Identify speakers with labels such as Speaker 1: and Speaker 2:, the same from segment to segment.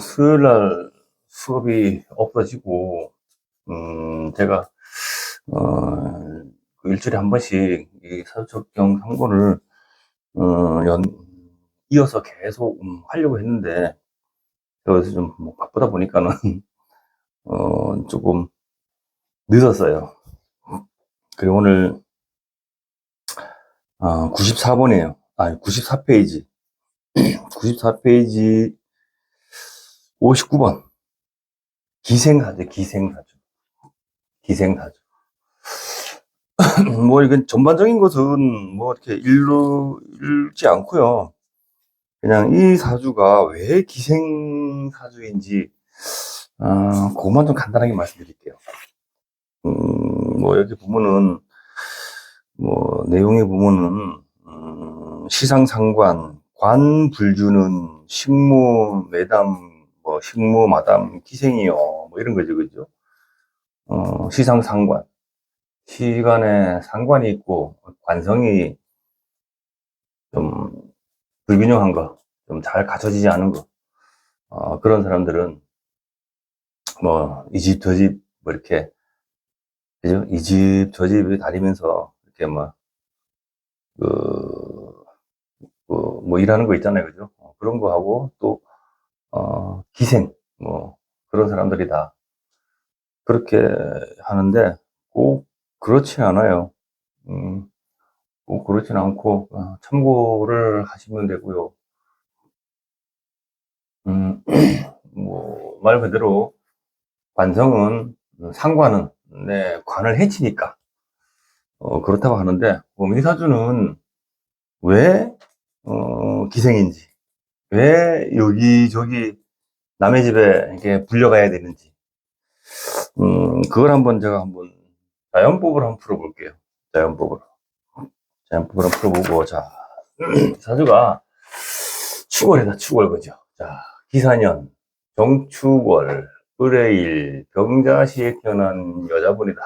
Speaker 1: 수요일 날 수업이 없어지고, 제가, 그 일주일에 한 번씩 이 사회적경 상고를, 연, 이어서 계속, 하려고 했는데, 그래서 좀 뭐 바쁘다 보니까는, 조금 늦었어요. 그리고 오늘, 94번이에요. 아니, 94페이지. 94페이지 59번. 기생사죠, 기생사죠. 기생사죠. 뭐, 이건 전반적인 것은 뭐, 이렇게 읽지 않고요. 그냥 이 사주가 왜 기생사주인지, 그것만 좀 간단하게 말씀드릴게요. 뭐, 여기 보면은, 뭐, 내용에 보면은, 시상상관, 관불주는 식모, 매담, 뭐, 식모, 마담, 기생이요. 뭐, 이런 거죠, 그죠? 시상상관. 시간에 상관이 있고, 관성이 좀 불균형한 거, 좀 잘 갖춰지지 않은 거, 그런 사람들은, 뭐, 이 집, 저 집, 뭐, 이렇게, 그죠? 이 집, 저 집 다니면서, 이렇게 뭐, 그, 뭐, 일하는 거 있잖아요. 그죠? 그런 거 하고, 또, 기생, 뭐, 그런 사람들이 다 그렇게 하는데, 꼭 그렇지 않아요. 음, 꼭 그렇진 않고, 참고를 하시면 되고요. 음, 뭐, 말 그대로, 관성은, 상관은, 네, 관을 해치니까, 그렇다고 하는데, 이 사주는 왜, 기생인지, 왜 여기저기 남의 집에 이렇게 불려가야 되는지, 그걸 제가 한번 자연법을 한번 풀어볼게요. 자연법을. 자연법을 한번 풀어보고, 자, 사주가 축월이다, 축월, 그죠? 자, 기사년, 정축월, 을해일, 병자시에 태어난 여자분이다.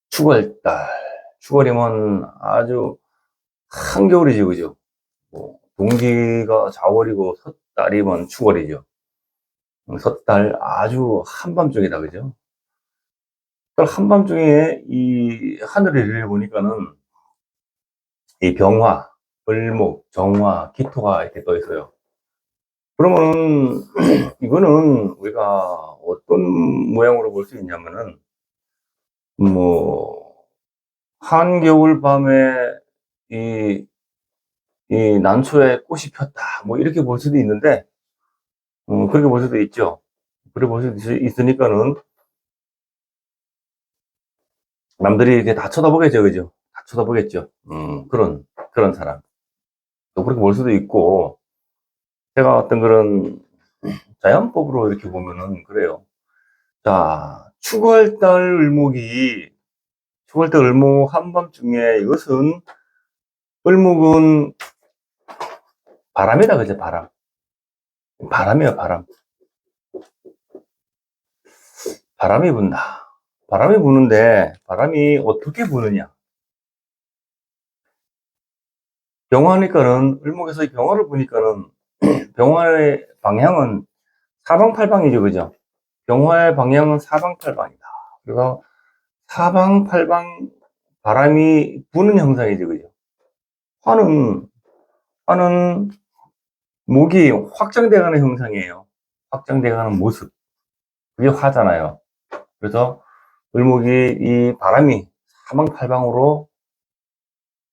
Speaker 1: 축월달. 축월이면 아주 한겨울이죠, 그죠? 뭐, 동지가 자월이고 섣달이면 축월이죠. 섣달 아주 한밤중이다, 그죠? 한밤중에 이 하늘을 내려보니까는 이 병화, 을목, 정화, 기토가 이렇게 떠 있어요. 그러면 이거는 우리가 어떤 모양으로 볼 수 있냐면은 뭐 한겨울 밤에 이, 이 난초에 꽃이 폈다 뭐 이렇게 볼 수도 있는데 그렇게 볼 수도 있죠. 그렇게 볼 수도 있으니까는 남들이 이렇게 다 쳐다보겠죠, 그죠? 다 쳐다보겠죠. 그런 사람. 또 그렇게 볼 수도 있고 제가 어떤 그런 자연법으로 이렇게 보면은 그래요. 자, 축월달 을목 한밤중에 이것은 을목은 바람이다, 그죠? 바람. 바람이에요, 바람. 바람이 분다. 바람이 부는데 바람이 어떻게 부느냐? 병화니까는 을목에서 병화를 보니까는 병화의 방향은 사방팔방이죠, 그죠? 병화의 방향은 사방팔방이다. 그래서 사방팔방 바람이 부는 형상이죠, 그죠? 화는 화는 목이 확장돼가는 형상이에요. 확장돼가는 모습. 그게 화잖아요. 그래서 을목이 이 바람이 사방팔방으로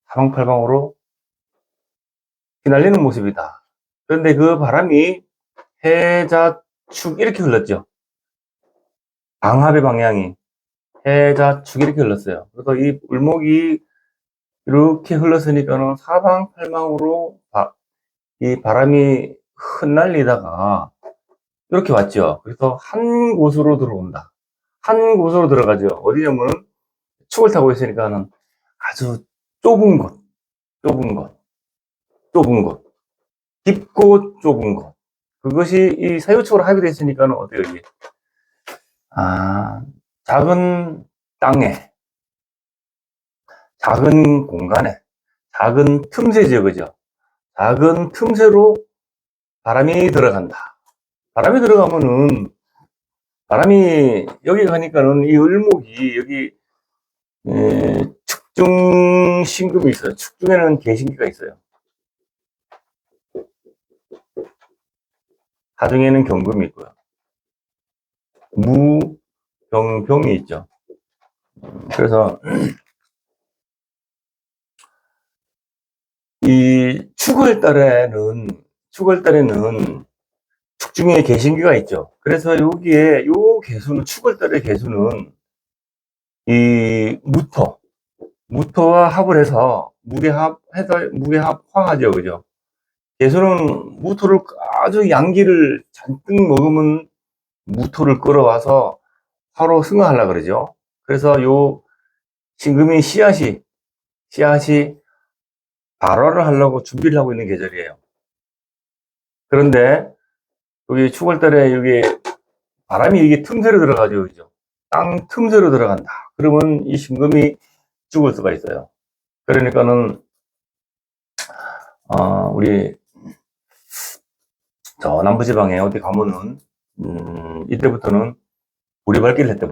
Speaker 1: 사방팔방으로 휘날리는 모습이다. 그런데 그 바람이 해자축 이렇게 흘렀죠. 방합의 방향이 해자축 이렇게 흘렀어요. 그래서 이 을목이 이렇게 흘렀으니까는 사방팔방으로 이 바람이 흩날리다가 이렇게 왔죠. 그래서 한 곳으로 들어온다. 한 곳으로 들어가죠. 어디냐면 축을 타고 있으니까는 아주 좁은 곳, 좁은 곳, 좁은 곳, 깊고 좁은 곳. 그것이 이 사유축으로 합의되어 있으니까는 어때요, 이게? 아, 작은 땅에, 작은 공간에, 작은 틈새죠, 그죠? 작은 틈새로 바람이 들어간다. 바람이 들어가면은, 바람이 여기 가니까는 이 을목이 여기 축중 신금이 있어요. 축중에는 개신기가 있어요. 하중에는 경금이 있고요. 무, 병이 있죠. 그래서 이 축월달에는 축중에 개신기가 있죠. 그래서 여기에 요 개수는 축월달의 개수는 이 무토와 합을 해서 무게합화하죠, 그죠? 개수는 무토를 아주 양기를 잔뜩 먹으면 무토를 끌어와서 화로 승화하려고 그러죠. 그래서 요 신금이 씨앗이 발화를 하려고 준비를 하고 있는 계절이에요. 그런데 여기 축월달에 여기 바람이 이게 틈새로 들어가죠, 그죠? 땅 틈새로 들어간다. 그러면 이 신금이 죽을 수가 있어요. 그러니까는 우리 저 남부지방에 어디 가면은 이때부터는 보리발길을 했대.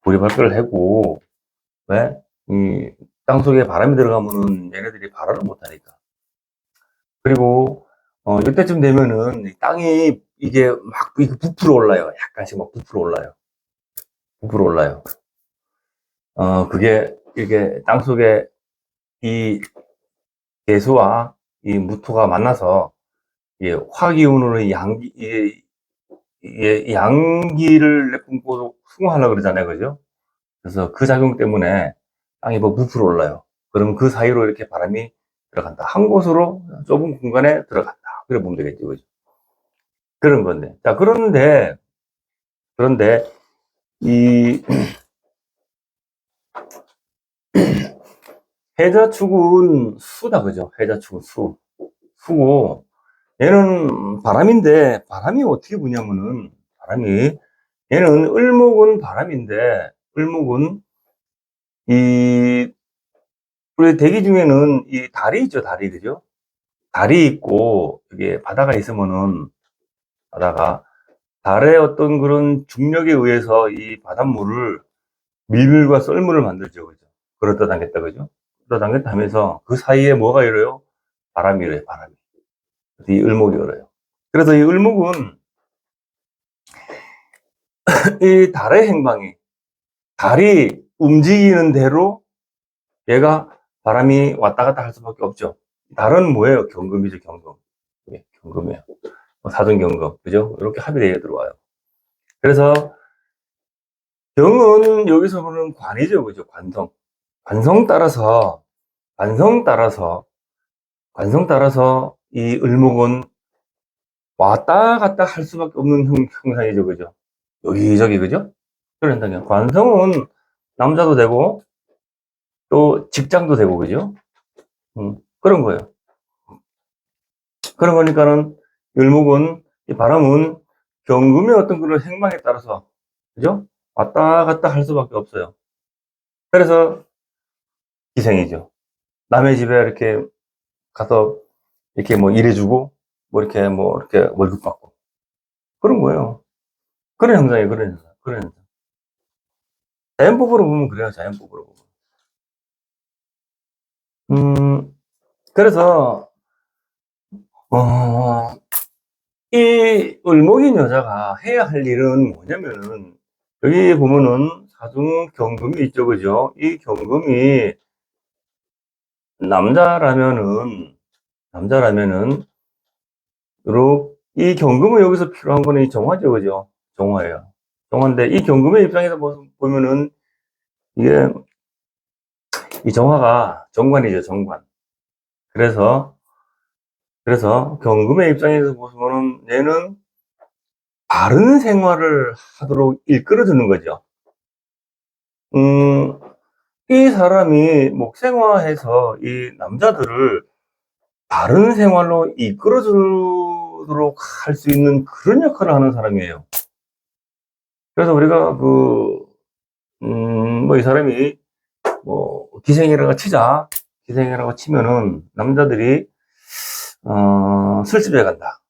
Speaker 1: 보리발길을 하고 왜? 이 땅속에 바람이 들어가면은 얘네들이 발화를 못하니까. 그리고 이때쯤 되면은 땅이 이게 막 부풀어 올라요. 약간씩 막 부풀어 올라요. 그게 이게 땅속에 이 개수와 이 무토가 만나서 이 화기운으로 양기를 내뿜고 수공하려고 그러잖아요. 그죠? 그래서 그 작용 때문에 땅이 뭐 부풀어 올라요. 그럼 그 사이로 이렇게 바람이 들어간다. 한 곳으로 좁은 공간에 들어간다. 그래 보면 되겠죠. 그죠? 그런 건데. 자, 그런데, 이 해자축은 수다. 그죠? 해자축은 수고, 얘는 바람인데, 바람이 어떻게 부냐면은, 얘는 을목은 바람인데, 을목은 이 우리 대기 중에는 이 달이 있죠, 달이. 그죠? 달이 있고 이게 바다가 있으면은 바다가 달의 어떤 그런 중력에 의해서 이 바닷물을 밀물과 썰물을 만들죠. 그죠? 그렇다 당겼다. 그죠? 그렇다 당겼다 하면서 그 사이에 뭐가 이래요? 바람이 이래요, 바람이. 이 을목이 이래요. 그래서 이 을목은 이 달의 행방이, 달이 움직이는 대로 얘가 바람이 왔다 갔다 할 수밖에 없죠. 달은 뭐예요? 경금이죠, 경금. 예, 경금이에요. 사등경금, 그죠? 이렇게 합의되어 들어와요. 그래서 경은 여기서 보는 관이죠, 그죠? 관성. 관성 따라서, 관성 따라서, 관성 따라서 이 을목은 왔다 갔다 할 수밖에 없는 형상이죠, 그죠? 여기저기, 그죠? 그런다면 관성은 남자도 되고 또 직장도 되고, 그죠? 그런 거예요. 그런 거니까는 을목은, 이 바람은 경금의 어떤 그런 행방에 따라서, 그죠? 왔다 갔다 할 수밖에 없어요. 그래서 기생이죠. 남의 집에 이렇게 가서 이렇게 뭐 일해주고, 이렇게 월급 받고. 그런 거예요. 그런 현상이에요, 그런 현상. 그런 현상. 자연법으로 보면 그래요, 자연법으로 보면. 그래서, 어, 이 을목인 여자가 해야 할 일은 뭐냐면은, 여기 보면은 사중 경금이 있죠, 그죠? 이 경금이 남자라면은, 이 경금은 여기서 필요한 거는 이 정화죠, 그죠? 정화예요. 정화인데, 이 경금의 입장에서 보면은, 이게, 이 정화가 정관이죠, 정관. 그래서 경금의 입장에서 보면은, 얘는 바른 생활을 하도록 이끌어주는 거죠. 음, 이 사람이 목생화해서 이 남자들을 바른 생활로 이끌어주도록 할 수 있는 그런 역할을 하는 사람이에요. 그래서 우리가 이 사람이 기생이라고 치면은 남자들이 술집에 간다.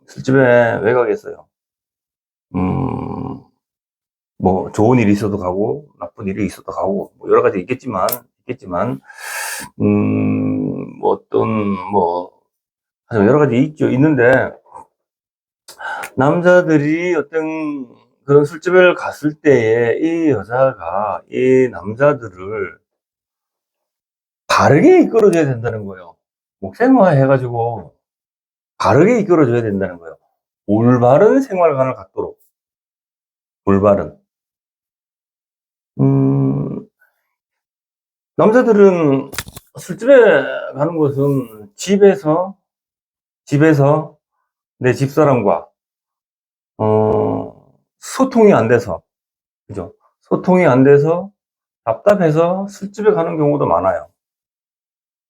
Speaker 1: 술집에 왜 가겠어요? 음, 뭐, 좋은 일이 있어도 가고, 나쁜 일이 있어도 가고, 뭐 여러 가지 있겠지만, 뭐 어떤, 뭐, 하여튼 여러 가지 있는데, 남자들이 어떤 그런 술집을 갔을 때에 이 여자가 이 남자들을 바르게 이끌어줘야 된다는 거예요. 목생화 해가지고 바르게 이끌어줘야 된다는 거예요. 올바른 생활관을 갖도록. 올바른. 음, 남자들은 술집에 가는 것은 집에서 내 집사람과, 소통이 안 돼서, 그죠? 소통이 안 돼서 답답해서 술집에 가는 경우도 많아요.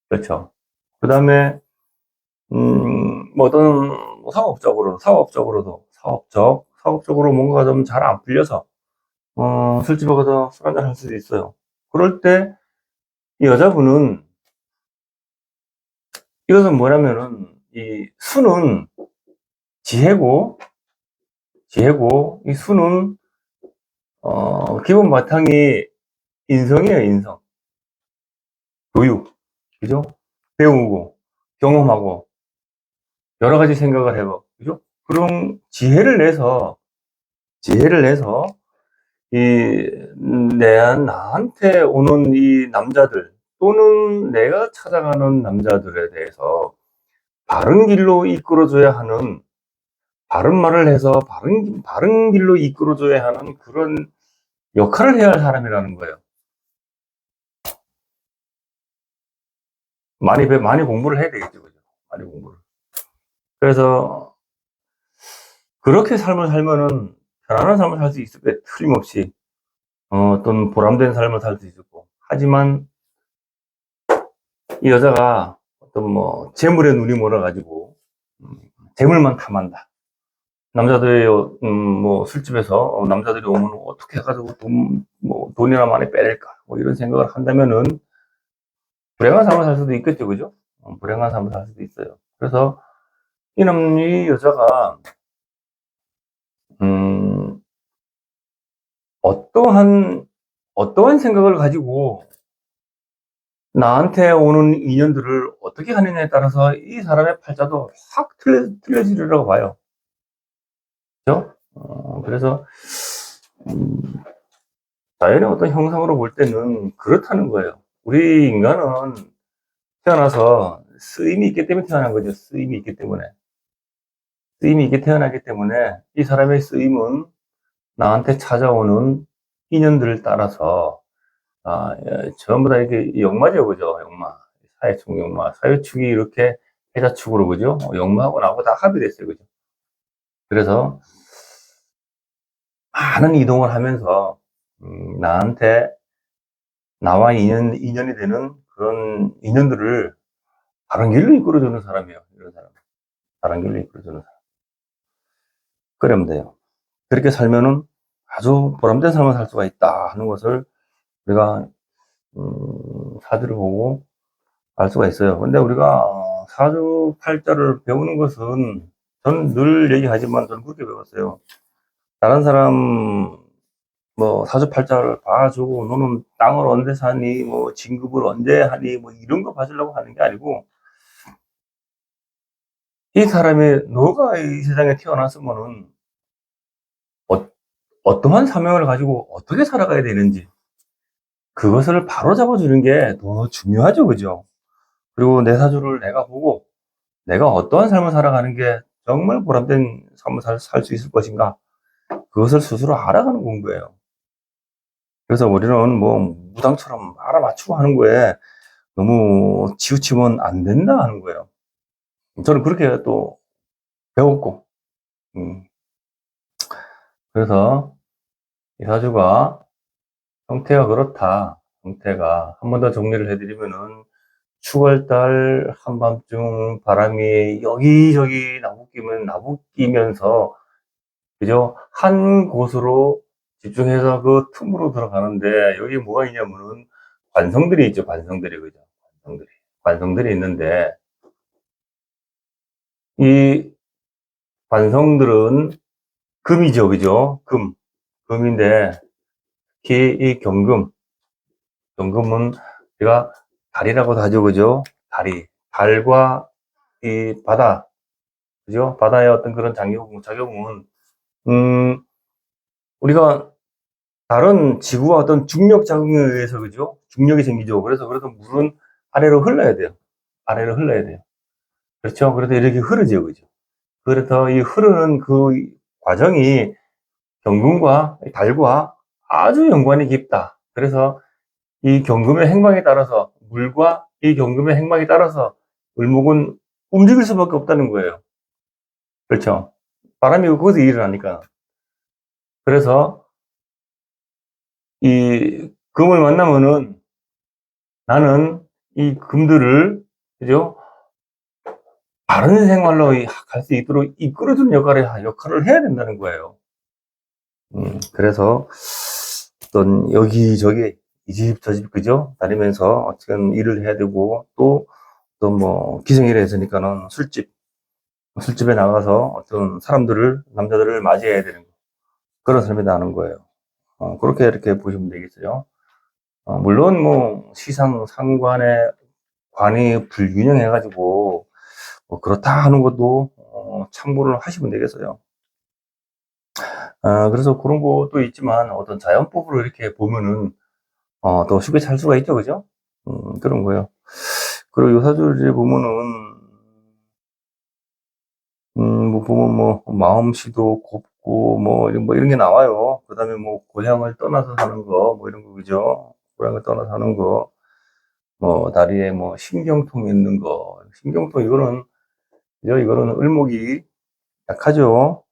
Speaker 1: 그렇죠. 그 다음에, 뭐 어떤, 뭐 사업적으로 뭔가 좀 잘 안 풀려서, 술집에 가서 술 한잔 할 수도 있어요. 그럴 때, 이 여자분은, 이것은 뭐냐면은, 이 수는 지혜고, 이 수는, 기본 바탕이 인성이에요, 인성. 교육. 그죠? 배우고, 경험하고, 여러 가지 생각을 해봐. 그죠? 그런 지혜를 내서, 나한테 오는 이 남자들, 또는 내가 찾아가는 남자들에 대해서 바른 길로 이끌어줘야 하는, 바른 말을 해서 바른 길로 이끌어줘야 하는 그런 역할을 해야 할 사람이라는 거예요. 많이 공부를 해야 되겠죠, 그죠? 많이 공부를. 그래서, 그렇게 삶을 살면은 편안한 삶을 살 수 있을 거예요. 틀림없이. 어떤 보람된 삶을 살 수 있었고. 하지만 이 여자가 어떤 뭐 재물에 눈이 멀어가지고 재물만 탐한다. 남자들이 뭐 술집에서 남자들이 오면 어떻게 해가지고 돈이나 많이 빼낼까 뭐 이런 생각을 한다면은 불행한 삶을 살 수도 있겠죠, 그죠? 불행한 삶을 살 수도 있어요. 그래서 이 여자가 음, 어떠한 생각을 가지고 나한테 오는 인연들을 어떻게 하느냐에 따라서 이 사람의 팔자도 확 틀려지리라고 봐요. 그죠? 그래서, 음, 자연의 어떤 형상으로 볼 때는 그렇다는 거예요. 우리 인간은 태어나서 쓰임이 있기 때문에 태어난 거죠. 쓰임이 있기 때문에. 쓰임이 있게 태어나기 때문에 이 사람의 쓰임은 나한테 찾아오는 인연들을 따라서, 전부 다 이렇게 역마죠, 그죠? 역마. 사회축 역마. 사회축이 이렇게 해자축으로, 그죠? 역마하고 나하고 다 합의됐어요, 그죠? 그래서 많은 이동을 하면서, 나한테, 나와 인연이 되는 그런 인연들을 바른 길로 이끌어주는 사람이에요. 이런 사람. 바른 길로 이끌어주는 사람. 그러면 돼요. 그렇게 살면은 아주 보람된 삶을 살 수가 있다 하는 것을 우리가, 사주를 보고 알 수가 있어요. 근데 우리가 사주 팔자를 배우는 것은 저는 늘 얘기하지만 저는 그렇게 배웠어요. 다른 사람 뭐 사주 팔자를 봐주고 너는 땅을 언제 사니 뭐 진급을 언제 하니 뭐 이런 거 봐주려고 하는 게 아니고 이 사람이 너가 이 세상에 태어났으면은 어떠한 사명을 가지고 어떻게 살아가야 되는지 그것을 바로 잡아주는 게 더 중요하죠, 그죠? 그리고 내 사주를 내가 보고 내가 어떠한 삶을 살아가는 게 정말 보람된 삶을 살 수 있을 것인가 그것을 스스로 알아가는 공부예요. 그래서 우리는 뭐 무당처럼 알아맞추고 하는 거에 너무 치우치면 안 된다 하는 거예요. 저는 그렇게 또 배웠고, 음, 그래서 이 사주가 형태가 그렇다. 형태가 한 번 더 정리를 해드리면은 6월달 한밤중 바람이 여기저기 나부끼면서 그죠? 한 곳으로 집중해서 그 틈으로 들어가는데 여기 뭐가 있냐면은 관성들이 있죠. 관성들이 그죠? 관성들이 있는데 이 관성들은 금이죠, 그죠? 금인데, 특히 이 경금은 우리가 달이라고도 하죠, 그죠? 달과 이 바다, 그죠? 바다의 어떤 그런 작용은, 우리가 다른 지구와 어떤 중력 작용에 의해서, 그죠? 중력이 생기죠. 그래서 물은 아래로 흘러야 돼요. 아래로 흘러야 돼요. 그렇죠? 그래서 이렇게 흐르죠, 그죠? 그래서 이 흐르는 그 과정이 경금과 달과 아주 연관이 깊다. 그래서 이 경금의 행방에 따라서, 물과 이 경금의 행방에 따라서 을목은 움직일 수밖에 없다는 거예요. 그렇죠? 바람이 거기서 일을 하니까. 그래서 이 금을 만나면은 나는 이 금들을, 그죠? 바른 생활로 갈 수 있도록 이끌어주는 역할을 해야 된다는 거예요. 그래서 어떤 여기저기 이 집 저 집 그죠? 다니면서 어쨌든 일을 해야 되고 또 뭐 기생일에 있으니까는 술집에 나가서 어떤 남자들을 맞이해야 되는 그런 사람이 나는 거예요. 그렇게 이렇게 보시면 되겠어요. 물론 뭐 상관의 관이 불균형해가지고 뭐 그렇다 하는 것도 참고를 하시면 되겠어요. 그래서 그런 것도 있지만 어떤 자연법으로 이렇게 보면은 더 쉽게 살 수가 있죠, 그죠? 그런 거예요. 그리고 요사주를 보면은 뭐 보면 뭐 마음씨도 곱고 뭐 이런 게 나와요. 그다음에 뭐 고향을 떠나서 사는 거 뭐 이런 거 그죠? 고향을 떠나서 사는 거, 뭐 다리에 뭐 신경통 있는 거, 신경통 이거는 을목이 약하죠.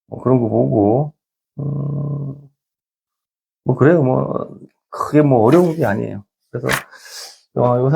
Speaker 1: 뭐 그런 거 보고 뭐 그래요. 뭐 크게 뭐 어려운 게 아니에요. 그래서 요